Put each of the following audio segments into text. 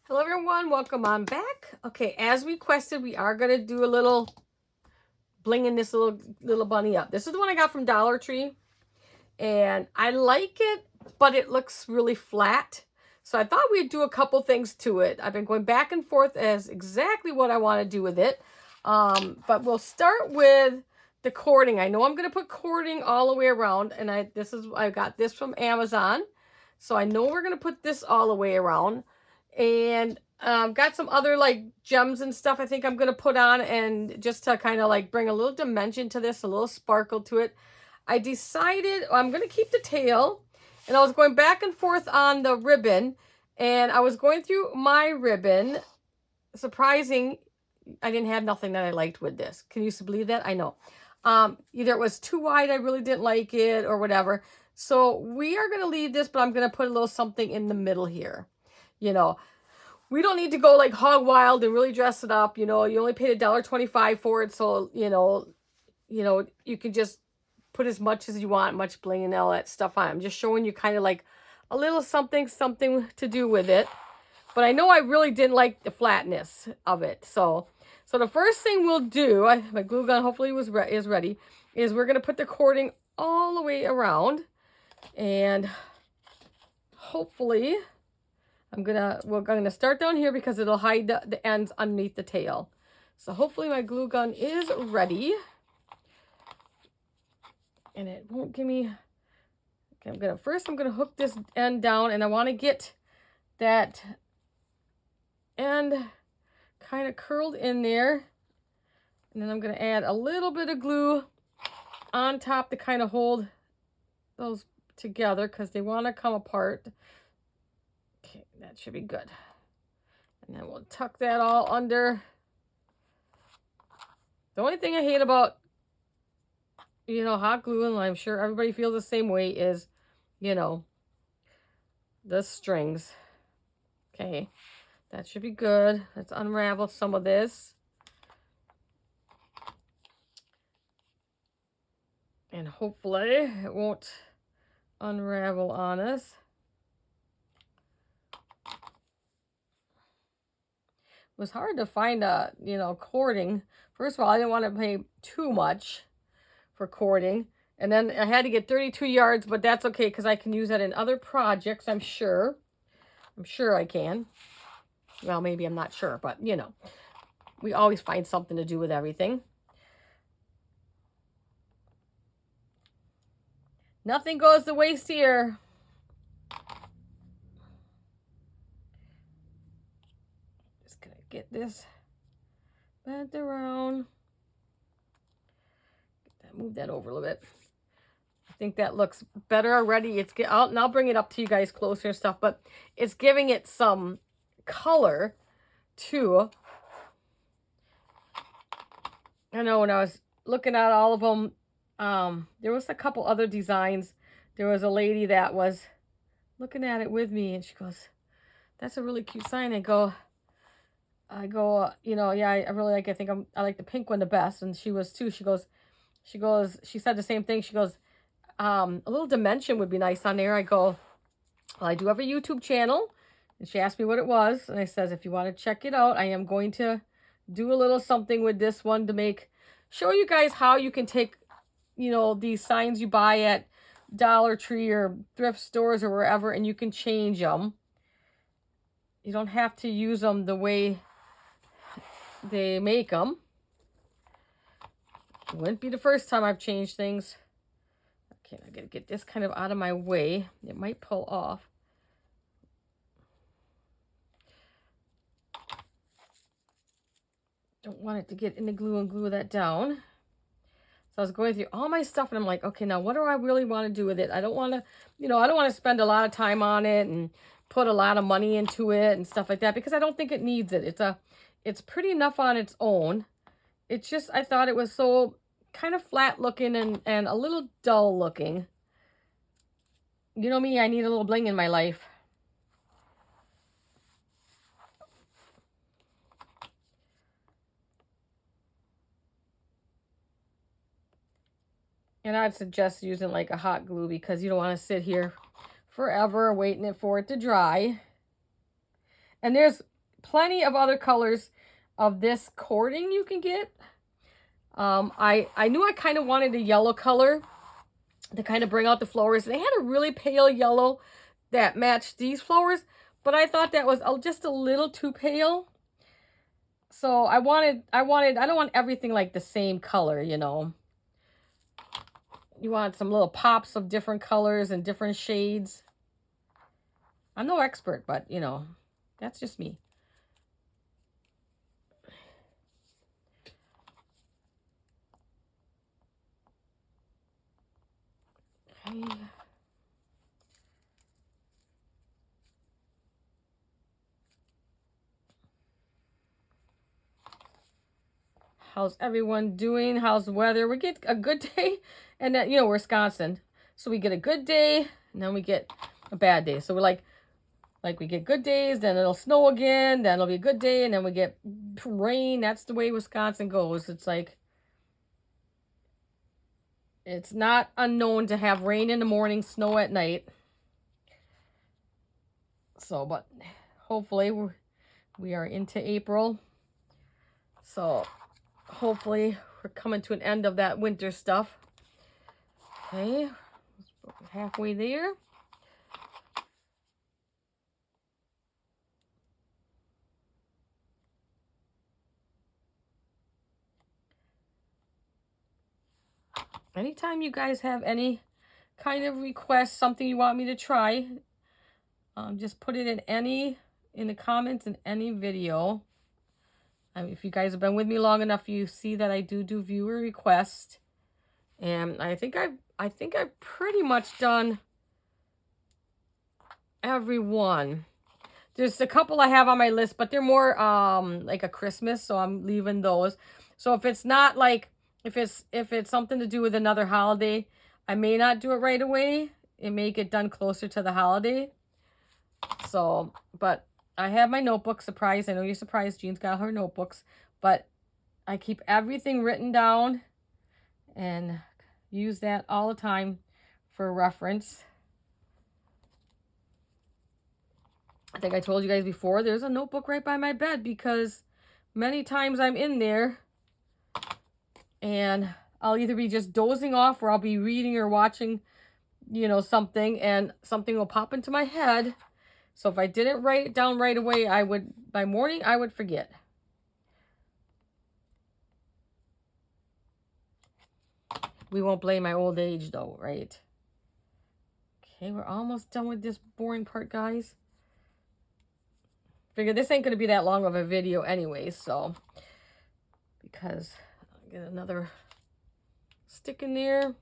Hello everyone, welcome on back. Okay, as requested, we are going to do a little blinging this little bunny up. This is the one I got from Dollar Tree, and I like it, but it looks really flat. So I thought we'd do a couple things to it. I've been going back and forth as exactly what I want to do with it. But we'll start with the cording. I know I'm going to put cording all the way around, and I got this from Amazon. So I know we're going to put this all the way around. And got some other like gems and stuff I think I'm going to put on, and just to kind of like bring a little dimension to this, a little sparkle to it. I decided I'm going to keep the tail, and I was going back and forth on the ribbon, and I was going through my ribbon. Surprising, I didn't have nothing that I liked with this. Can you believe that? I know. Either it was too wide, I really didn't like it, or whatever. So we are going to leave this, but I'm going to put a little something in the middle here. You know, we don't need to go like hog wild and really dress it up. You know, you only paid $1.25 for it. So, you know, you can just put as much as you want, much bling and all that stuff on. I'm just showing you kind of like a little something to do with it. But I know I really didn't like the flatness of it. So the first thing we'll do, my glue gun hopefully is ready, is we're going to put the cording all the way around. And hopefully we're gonna start down here because it'll hide the ends underneath the tail. So hopefully my glue gun is ready. And it won't give me, okay, I'm gonna hook this end down, and I want to get that end kind of curled in there. And then I'm gonna add a little bit of glue on top to kind of hold those together because they want to come apart. Okay, that should be good. And then we'll tuck that all under. The only thing I hate about, hot glue, and I'm sure everybody feels the same way, is, the strings. Okay, that should be good. Let's unravel some of this. And hopefully it won't unravel on us. It was hard to find cording. First of all, I didn't want to pay too much for cording. And then I had to get 32 yards, but that's okay because I can use that in other projects, I'm sure. I'm sure I can. Well, maybe I'm not sure, but, we always find something to do with everything. Nothing goes to waste here. Just going to get this bent around. Move that over a little bit. I think that looks better already. And I'll bring it up to you guys closer and stuff, but it's giving it some color too. I know when I was looking at all of them, there was a couple other designs. There was a lady that was looking at it with me, and she goes, "That's a really cute sign." I go, yeah, I really like it. I like the pink one the best. And she was too. She said the same thing. She goes, a little dimension would be nice on there. I go, well, I do have a YouTube channel. And she asked me what it was. And I says, if you want to check it out, I am going to do a little something with this one to show you guys how you can take, these signs you buy at Dollar Tree or thrift stores or wherever, and you can change them. You don't have to use them the way they make them. It wouldn't be the first time I've changed things. Okay, I gotta get this kind of out of my way. It might pull off. Don't want it to get in the glue and glue that down. So I was going through all my stuff, and I'm like, okay, now what do I really want to do with it? I don't want to, I don't want to spend a lot of time on it and put a lot of money into it and stuff like that, because I don't think it needs it. It's pretty enough on its own. It's just, I thought it was so kind of flat looking and a little dull looking. You know me, I need a little bling in my life. And I'd suggest using like a hot glue because you don't want to sit here forever waiting for it to dry. And there's plenty of other colors of this cording you can get. I knew I kind of wanted a yellow color to kind of bring out the flowers. They had a really pale yellow that matched these flowers, but I thought that was just a little too pale. So I don't want everything like the same color, you know. You want some little pops of different colors and different shades. I'm no expert, but you know, that's just me. Okay. How's everyone doing? How's the weather? We get a good day, and then, you know, we're Wisconsin, so we get a good day, and then we get a bad day. So we're like we get good days, then it'll snow again, then it'll be a good day, and then we get rain. That's the way Wisconsin goes. It's like, it's not unknown to have rain in the morning, snow at night. So, but hopefully we are into April. So hopefully we're coming to an end of that winter stuff. Okay, halfway there. Anytime you guys have any kind of request, something you want me to try, just put it in the comments in any video. If you guys have been with me long enough, you see that I do viewer requests, and I think I've pretty much done every one. There's a couple I have on my list, but they're more like a Christmas, so I'm leaving those. So if it's not like, if it's something to do with another holiday, I may not do it right away. It may get done closer to the holiday. So, but I have my notebook. Surprise. I know you're surprised. Jean's got her notebooks, but I keep everything written down and use that all the time for reference. I think I told you guys before, there's a notebook right by my bed because many times I'm in there and I'll either be just dozing off or I'll be reading or watching, you know, something, and something will pop into my head. So if I didn't write it down right away, by morning, I would forget. We won't blame my old age though, right? Okay, we're almost done with this boring part, guys. Figure this ain't going to be that long of a video anyway, so, because I'll get another stick in there.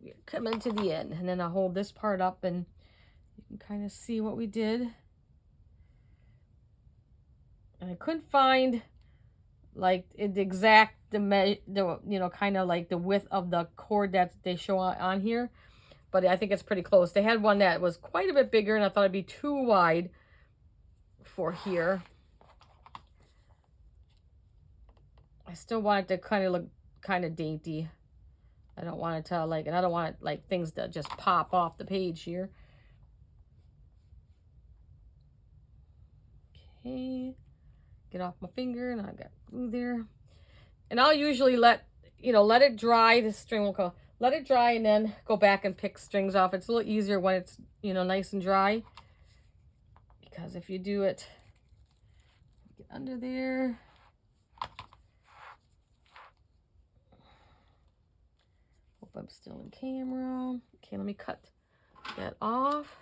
We're coming to the end, and then I'll hold this part up and you can kind of see what we did. And I couldn't find like the exact, you know, kind of like the width of the cord that they show on here, but I think it's pretty close. They had one that was quite a bit bigger, and I thought it'd be too wide for here. I still want it to kind of look kind of dainty. I don't want it to like, and I don't want like things to just pop off the page here. Okay, get off my finger, and I got glue there. And I'll usually let it dry. This string will go, let it dry, and then go back and pick strings off. It's a little easier when it's, you know, nice and dry. Because if you do it, get under there. Hope I'm still in camera. Okay, let me cut that off.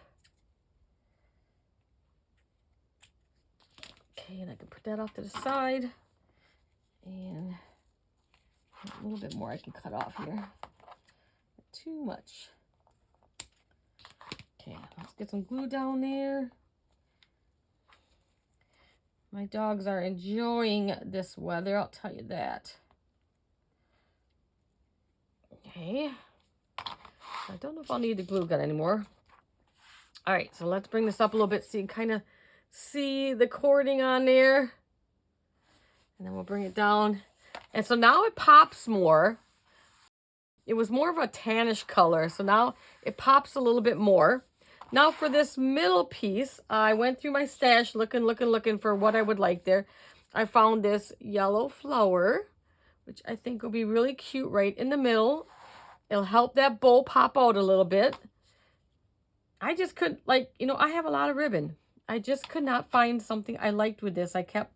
Okay, and I can put that off to the side. And a little bit more I can cut off here. Not too much. Okay, let's get some glue down there. My dogs are enjoying this weather, I'll tell you that. Okay. I don't know if I'll need the glue gun anymore. All right, so let's bring this up a little bit so you can kind of see the cording on there. And then we'll bring it down. And so now it pops more. it was more of a tannish color. So now it pops a little bit more. Now for this middle piece, I went through my stash looking for what I would like there. I found this yellow flower, which I think will be really cute right in the middle. It'll help that bow pop out a little bit. I just couldn't, like, you know, I have a lot of ribbon. I just could not find something I liked with this. I kept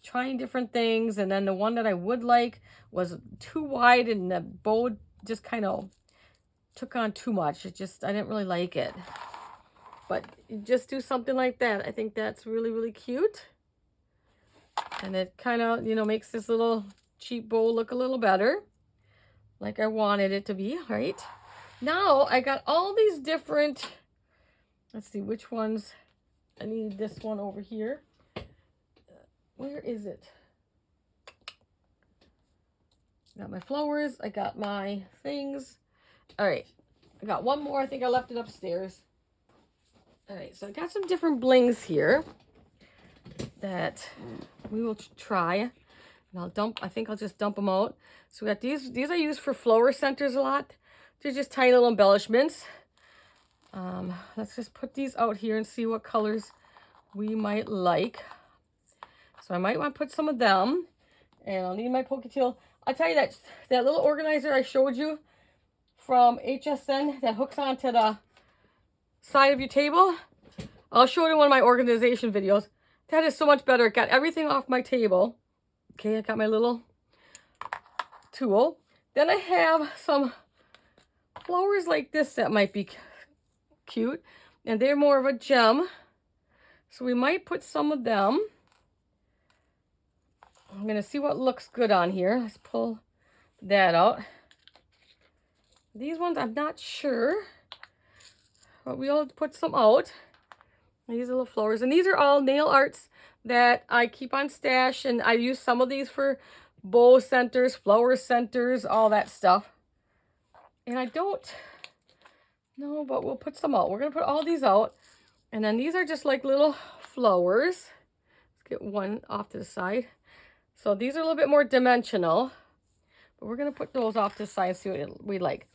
trying different things, and then the one that I would like was too wide, and the bow just kind of took on too much. I didn't really like it. But just do something like that. I think that's really, really cute. And it kind of, you know, makes this little cheap bow look a little better, like I wanted it to be, right? Now I got all these different, let's see which ones. I need this one over here. Where is it? Got my flowers. I got my things. All right. I got one more. I think I left it upstairs. All right. So I got some different blings here that we will try. And I think I'll just dump them out. So we got these. These I use for flower centers a lot. They're just tiny little embellishments. Let's just put these out here and see what colors we might like. So I might want to put some of them. And I'll need my Poketail. I'll tell you that little organizer I showed you from HSN that hooks onto the side of your table. I'll show it in one of my organization videos. That is so much better. It got everything off my table. Okay, I got my little tool. Then I have some flowers like this that might be cute. And they're more of a gem. So we might put some of them. I'm going to see what looks good on here. Let's pull that out. These ones I'm not sure. But we'll put some out. These little flowers. And these are all nail arts that I keep on stash. And I use some of these for bow centers, flower centers, all that stuff. And I don't know, but we'll put some out. We're going to put all these out. And then these are just like little flowers. Let's get one off to the side. So these are a little bit more dimensional. But we're going to put those off to the side and see what we like.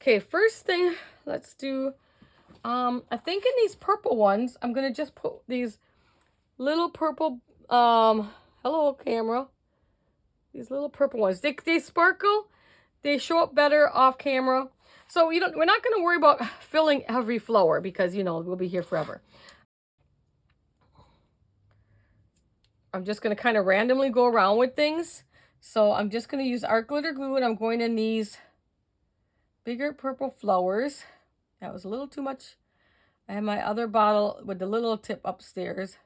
Okay, first thing, let's do, I think in these purple ones, I'm going to just put these little purple, hello camera. These little purple ones. They sparkle. They show up better off camera. So we're not going to worry about filling every flower because, you know, we'll be here forever. I'm just going to kind of randomly go around with things. So I'm just going to use art glitter glue, and I'm going in these bigger purple flowers. That was a little too much. I have my other bottle with the little tip upstairs.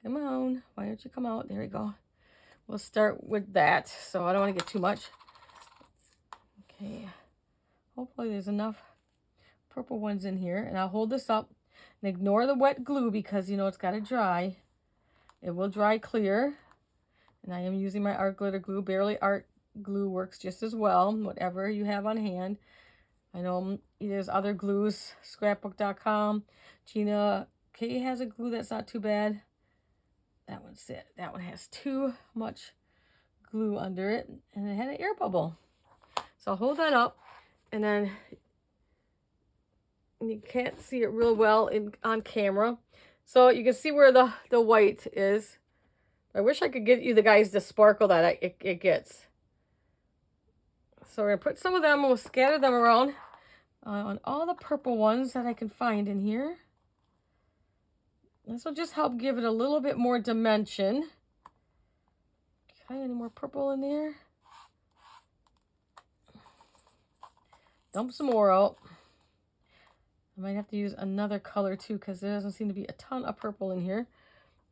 Come on. Why don't you come out? There we go. We'll start with that. So I don't want to get too much. Okay. Hopefully there's enough purple ones in here. And I'll hold this up and ignore the wet glue because, you know, it's got to dry. It will dry clear. And I am using my art glitter glue. Barely Art glue works just as well. Whatever you have on hand. I know there's other glues. Scrapbook.com. Gina K has a glue that's not too bad. That one's it. That one has too much glue under it. And it had an air bubble. So I'll hold that up. And then you can't see it real well on camera. So you can see where the white is. I wish I could get you the guys the sparkle that it gets. So we're going to put some of them, we'll scatter them around on all the purple ones that I can find in here. This will just help give it a little bit more dimension. Okay, any more purple in there? Dump some more out. I might have to use another color too because there doesn't seem to be a ton of purple in here.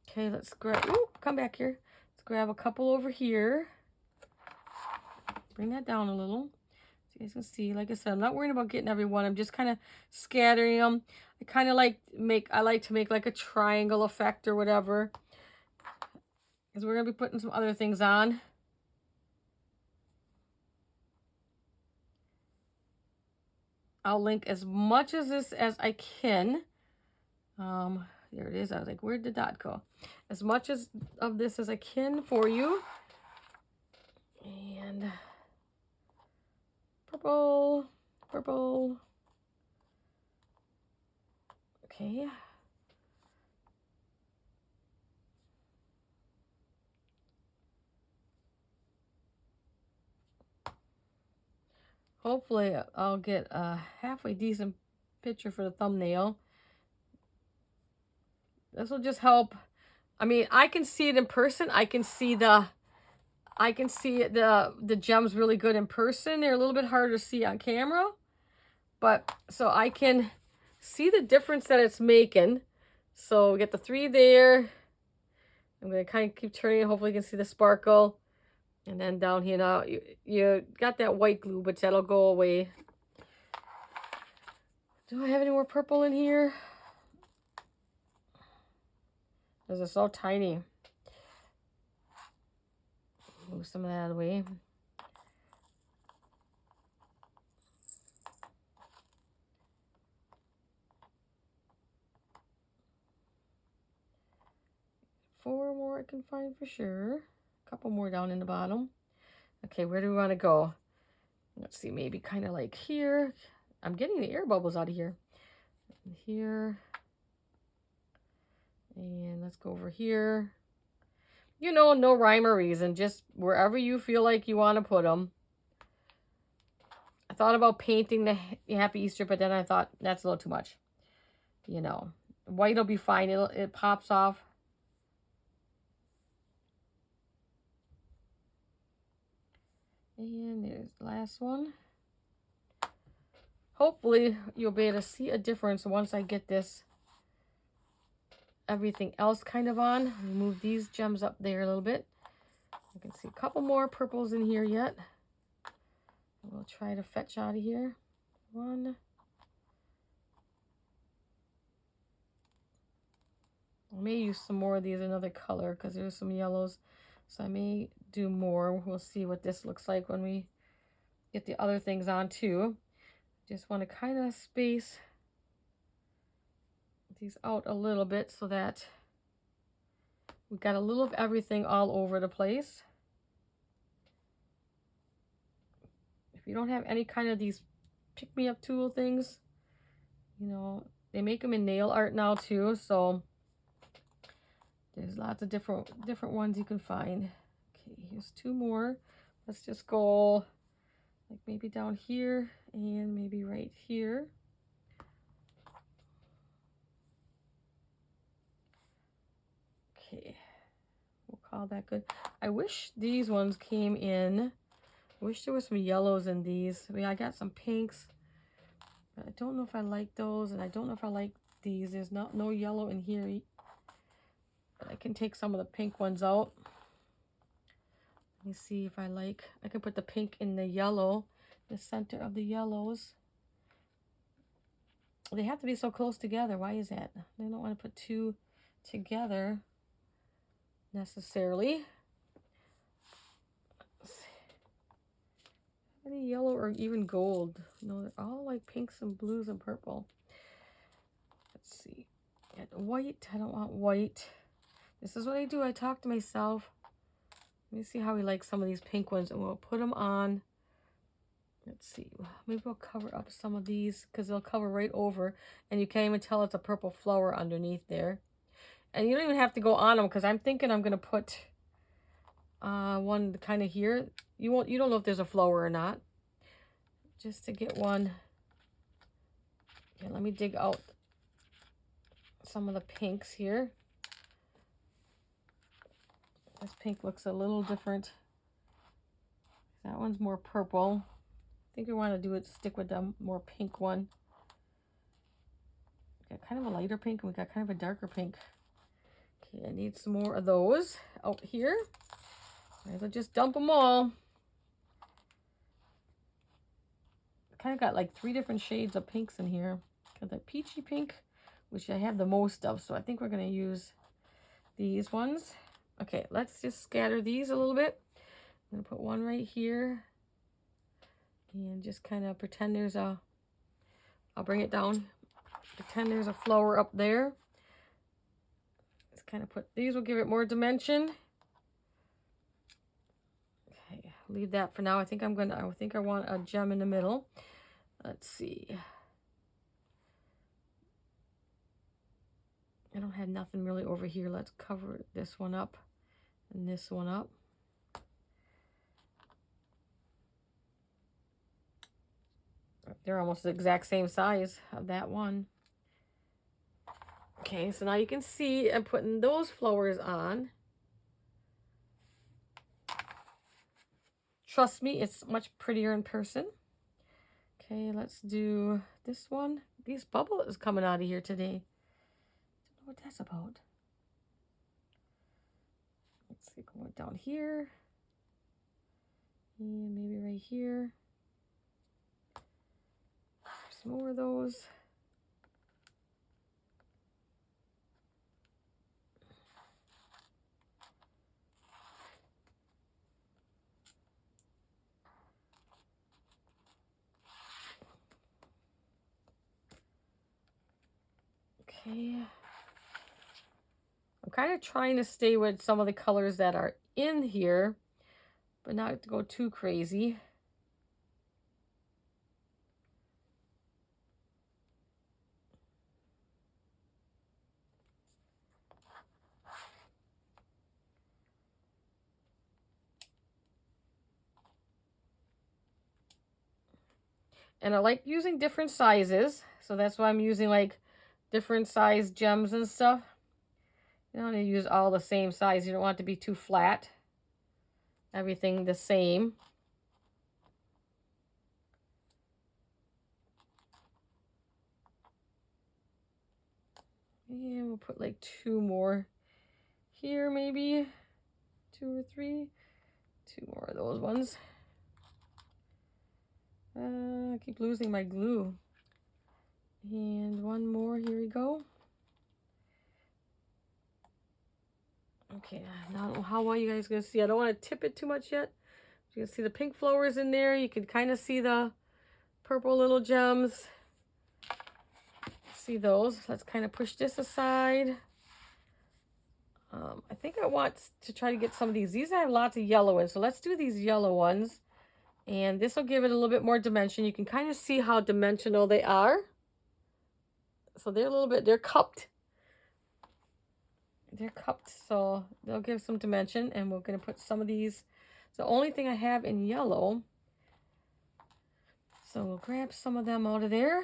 Okay, let's grab, ooh, come back here. Let's grab a couple over here. Bring that down a little. So you guys can see, like I said, I'm not worrying about getting every one. I'm just kind of scattering them. I kind of like to make like a triangle effect or whatever. Because we're going to be putting some other things on. I'll link as much of this as I can. There it is. I was like, where'd the dot go? As much of this as I can for you. And Purple, purple. Okay. Hopefully I'll get a halfway decent picture for the thumbnail. This will just help. I mean, I can see it in person. I can see the gems really good in person. They're a little bit harder to see on camera. But so I can see the difference that it's making. So we get the 3 there. I'm going to kind of keep turning it. Hopefully you can see the sparkle. And then down here now, you got that white glue, but that'll go away. Do I have any more purple in here? Those are so tiny. Move some of that out of the way. Four more I can find for sure. A couple more down in the bottom. Okay, where do we want to go? Let's see, maybe kind of like here. I'm getting the air bubbles out of here. Here. And let's go over here. You know, no rhyme or reason. Just wherever you feel like you want to put them. I thought about painting the Happy Easter, but then I thought that's a little too much. You know, white will be fine. It pops off. And there's the last one. Hopefully you'll be able to see a difference once I get this everything else kind of on. Move these gems up there a little bit. I can see a couple more purples in here yet. We'll try to fetch out of here. One. I may use some more of these another color because there's some yellows. So I may do more. We'll see what this looks like when we get the other things on too. Just want to kind of space these out a little bit so that we've got a little of everything all over the place. If you don't have any kind of these pick-me-up tool things, you know, they make them in nail art now too, so there's lots of different ones you can find. Okay, here's 2 more. Let's just go like maybe down here and maybe right here. Okay, we'll call that good. I wish these ones came in. I wish there was some yellows in these. I mean, I got some pinks, but I don't know if I like those, and I don't know if I like these. There's no yellow in here. But I can take some of the pink ones out. Let me see if I can put the pink in the yellow, the center of the yellows. They have to be so close together. Why is that? I don't want to put 2 together necessarily. Any yellow or even gold? No, they're all like pinks and blues and purple. Let's see. Got white. I don't want white. This is what I do. I talk to myself. Let me see how we like some of these pink ones, and we'll put them on. Let's see. Maybe we'll cover up some of these because they'll cover right over, and you can't even tell it's a purple flower underneath there. And you don't even have to go on them because I'm thinking I'm gonna put one kind of here. You don't know if there's a flower or not. Just to get one. Yeah, let me dig out some of the pinks here. This pink looks a little different. That one's more purple. I think we want to stick with the more pink one. We got kind of a lighter pink and we got kind of a darker pink. Okay, I need some more of those out here. I'll just dump them all. Kind of got like 3 different shades of pinks in here. Got the peachy pink, which I have the most of, so I think we're going to use these ones. Okay, let's just scatter these a little bit. I'm going to put one right here and just kind of pretend there's a, I'll bring it down, pretend there's a flower up there. Let's kind of put, these will give it more dimension. Okay, leave that for now. I think I want a gem in the middle. Let's see. I don't have nothing really over here. Let's cover this one up and this one up. They're almost the exact same size of that one. Okay, so now you can see I'm putting those flowers on. Trust me, it's much prettier in person. Okay, let's do this one. These bubbles coming out of here today. Don't know what that's about. Let's see, going down here. And maybe right here. Some more of those. Okay. I'm kind of trying to stay with some of the colors that are in here, but not to go too crazy. And I like using different sizes, so that's why I'm using like different size gems and stuff. You don't need to use all the same size. You don't want it to be too flat. Everything the same. And we'll put like 2 more here, maybe 2 or 3. 2 more of those ones. I keep losing my glue. And 1 more, here we go. Okay, now I don't know how well you guys are gonna see. I don't want to tip it too much yet. You can see the pink flowers in there. You can kind of see the purple little gems. See those. Let's kind of push this aside. I think I want to try to get some of these. These have lots of yellow in, so let's do these yellow ones. And this will give it a little bit more dimension. You can kind of see how dimensional they are. So they're a little bit, they're cupped. They're cupped, so they'll give some dimension. And we're going to put some of these. It's the only thing I have in yellow. So we'll grab some of them out of there.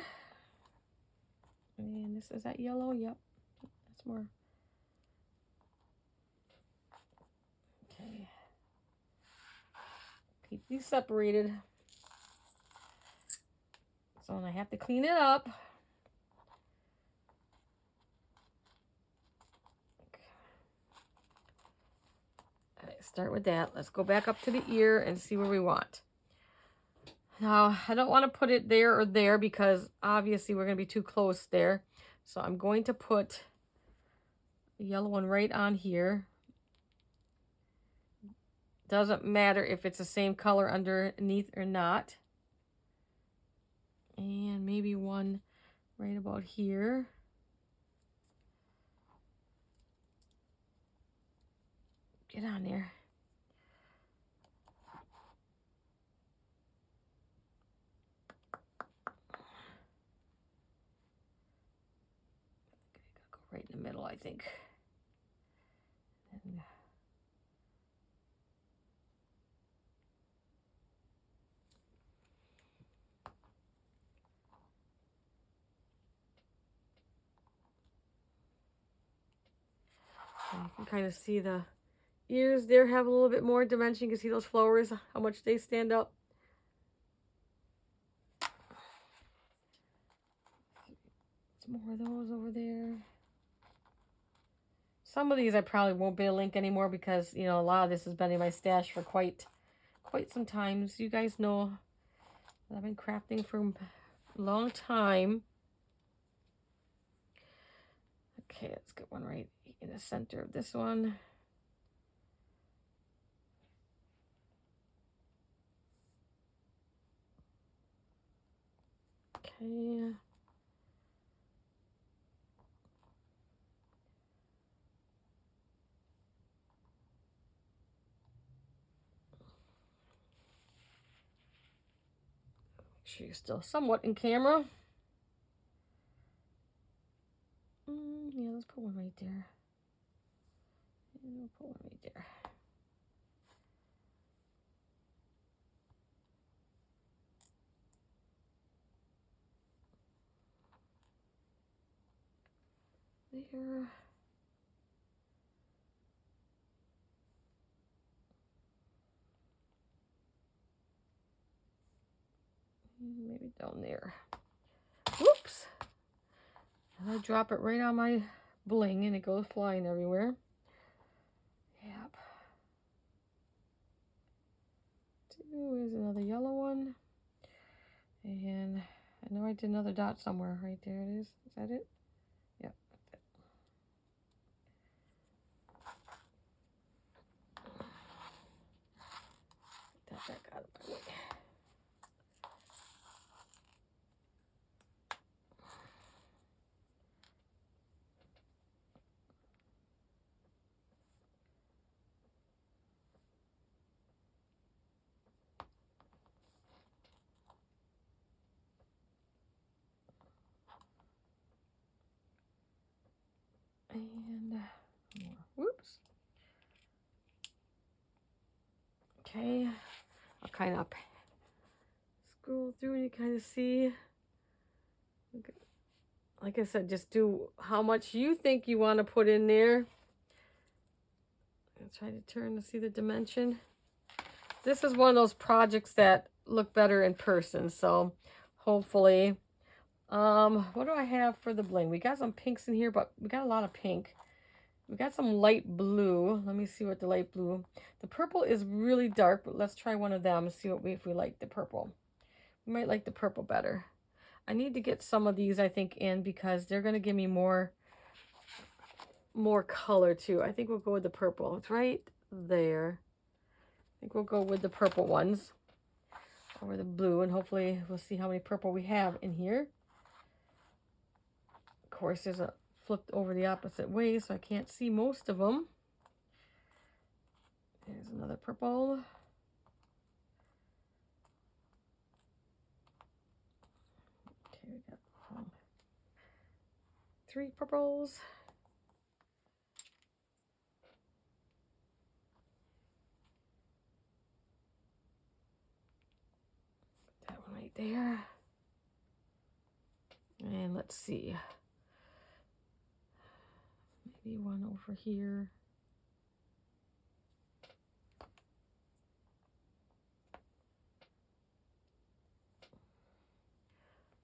And this is that yellow. Yep, that's more. Okay. Keep these separated. So I have to clean it up. Start with that. Let's go back up to the ear and see where we want. Now, I don't want to put it there or there because obviously we're going to be too close there. So I'm going to put the yellow one right on here. Doesn't matter if it's the same color underneath or not. And maybe one right about here. Get on there. Go right in the middle, I think. And you can kind of see the ears there have a little bit more dimension. You can see those flowers, how much they stand up. Some more of those over there. Some of these I probably won't be able to link anymore because, you know, a lot of this has been in my stash for quite some time. So you guys know I've been crafting for a long time. Okay, let's get one right in the center of this one. Okay. sure you're still somewhat in camera. Yeah, let's put one right there. And we'll put one right there. There. Maybe down there. Whoops! And I drop it right on my bling and it goes flying everywhere. Yep. Here's another yellow one. And I know I did another dot somewhere. Right there it is. Is that it? Yep. That's it. That back out of my way. And more. Whoops. Okay. I'll kind of scroll through and you kind of see. Like I said, just do how much you think you want to put in there. I'll try to turn to see the dimension. This is one of those projects that look better in person, so hopefully. What do I have for the bling? We got some pinks in here, but we got a lot of pink. We got some light blue. Let me see what the light blue. The purple is really dark, but let's try one of them and see if we like the purple. We might like the purple better. I need to get some of these, I think, in because they're going to give me more color too. I think we'll go with the purple. It's right there. I think we'll go with the purple ones over the blue, and hopefully we'll see how many purple we have in here. Of course, there's a flipped over the opposite way, so I can't see most of them. There's another purple. Okay, we got 3 purples. That one right there. And let's see. Maybe one over here.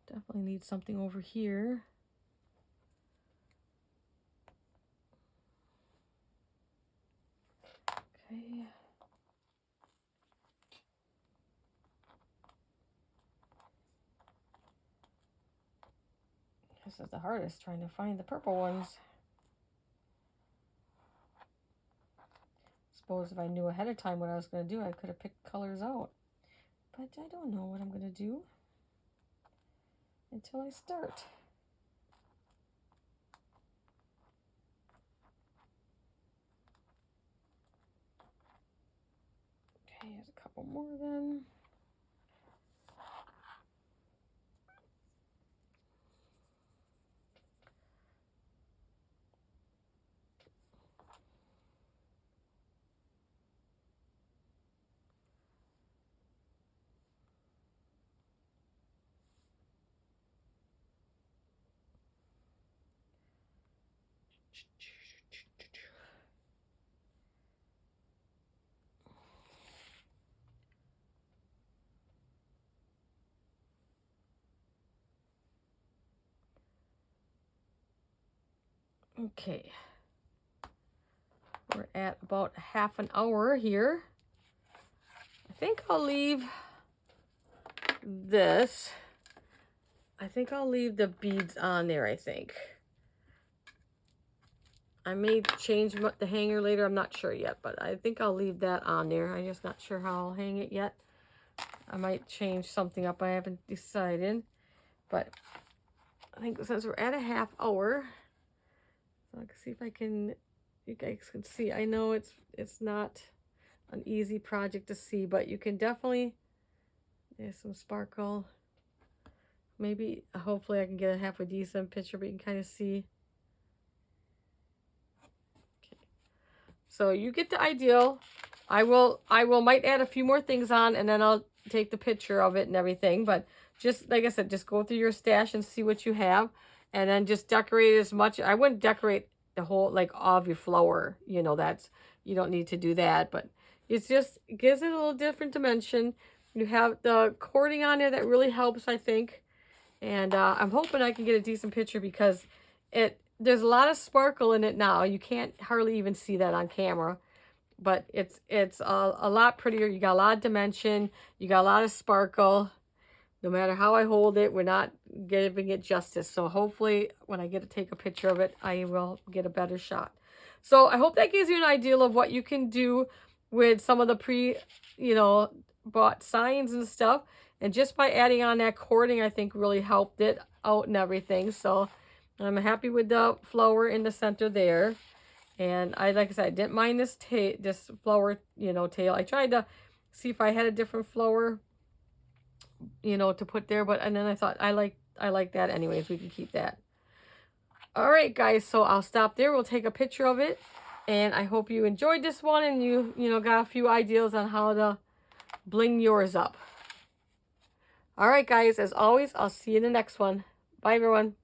Definitely need something over here. Okay. This is the hardest, trying to find the purple ones. Suppose if I knew ahead of time what I was going to do, I could have picked colors out. But I don't know what I'm going to do until I start. Okay, there's a couple more then. Okay, we're at about half an hour here. I think I'll leave this. I think I'll leave the beads on there, I think. I may change the hanger later. I'm not sure yet, but I think I'll leave that on there. I'm just not sure how I'll hang it yet. I might change something up. I haven't decided, but I think since we're at a half hour, so I can see if I can, you guys can see. I know it's not an easy project to see, but you can definitely, there's some sparkle. maybe, hopefully I can get a half a decent picture, but you can kind of see. Okay. So you get the idea. I might add a few more things on, and then I'll take the picture of it and everything. But just like I said, just go through your stash and see what you have, and then just decorate as much. I wouldn't decorate the whole, like, all of your flower. You know, you don't need to do that, but it gives it a little different dimension. You have the cording on there that really helps, I think. And I'm hoping I can get a decent picture because there's a lot of sparkle in it now. You can't hardly even see that on camera. But it's a lot prettier. You got a lot of dimension. You got a lot of sparkle. No matter how I hold it, we're not giving it justice. So hopefully when I get to take a picture of it, I will get a better shot. So I hope that gives you an idea of what you can do with some of the bought signs and stuff. And just by adding on that cording, I think really helped it out and everything. So I'm happy with the flower in the center there. And like I said, I didn't mind this flower, tail. I tried to see if I had a different flower, to put there, and then I thought I like that anyways. We can keep that. All right, guys. So I'll stop there. We'll take a picture of it, and I hope you enjoyed this one and you got a few ideas on how to bling yours up. All right, guys. As always, I'll see you in the next one. Bye, everyone.